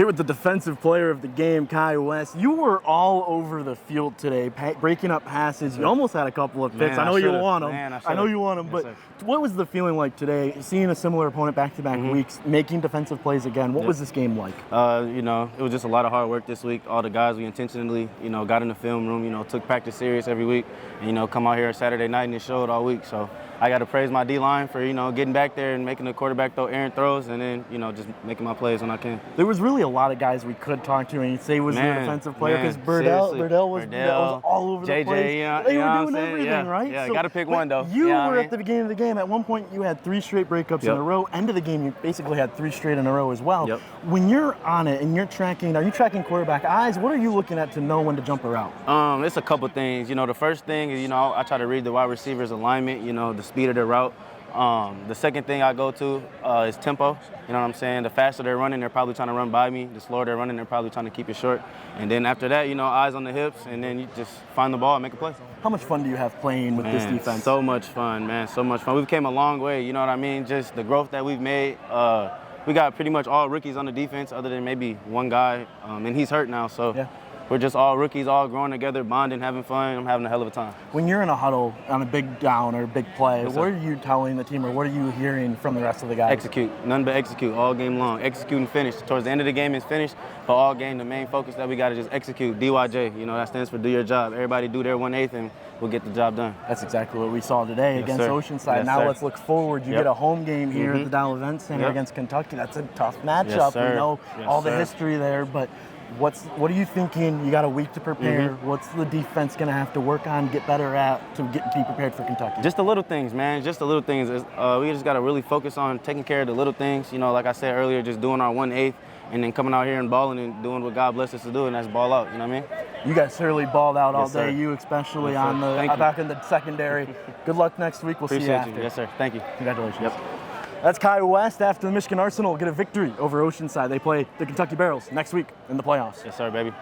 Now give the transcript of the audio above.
Here with the defensive player of the game, Khai West. You were all over the field today, breaking up passes. You almost had a couple of picks. I know you want them. I know you want them. But what was the feeling like today, seeing a similar opponent back-to-back weeks, making defensive plays again? What was this game like? You know, it was just a lot of hard work this week. All the guys, we intentionally, you know, got in the film room, you know, took practice serious every week, and, you know, come out here Saturday night and it showed all week. So I got to praise my D-line for, you know, getting back there and making the quarterback throw errant throws and then, you know, just making my plays when I can. There was really a lot of guys we could talk to and you'd say was the defensive player because Burdell was all over the place. They were doing everything, right? Yeah, got to pick one, though. You were at the beginning of the game. At one point, you had 3 straight breakups in a row. End of the game, you basically had 3 straight in a row as well. When you're on it and you're tracking, are you tracking quarterback eyes? What are you looking at to know when to jump a route? It's a couple things. You know, the first thing is, you know, I try to read the wide receiver's alignment, you know, the speed of their route. The second thing I go to is tempo. You know what I'm saying? The faster they're running, they're probably trying to run by me. The slower they're running, they're probably trying to keep it short. And then after that, you know, eyes on the hips, and then you just find the ball and make a play. How much fun do you have playing with this defense? So much fun, man. So much fun. We've came a long way. You know what I mean? Just the growth that we've made. We got pretty much all rookies on the defense, other than maybe one guy, and he's hurt now. So. We're just all rookies, all growing together, bonding, having fun. I'm having a hell of a time. When you're in a huddle on a big down or a big play, what are you telling the team or what are you hearing from the rest of the guys? Execute. None but execute all game long. Execute and finish. Towards the end of the game is finished, but all game, the main focus that we got to just execute. DYJ, you know, that stands for do your job. Everybody do their 1/8 and we'll get the job done. That's exactly what we saw today against Oceanside. Now let's look forward. You get a home game here at the Dow Event Center against Kentucky. That's a tough matchup. We know all the history there, but what are you thinking? You got a week to prepare. What's the defense going to have to work on, get better at to be prepared for Kentucky? Just the little things, man. Just the little things. We just got to really focus on taking care of the little things. You know, like I said earlier, just doing our 1/8 and then coming out here and balling and doing what God blessed us to do, and that's ball out. You know what I mean? You guys certainly balled out all day. You especially on the back in the secondary. Good luck next week. We'll see you after. Yes, sir. Thank you. Congratulations. Yep. That's Khai West after the Michigan Arsenal get a victory over Oceanside. They play the Kentucky Barrels next week in the playoffs. Yes, sir, baby.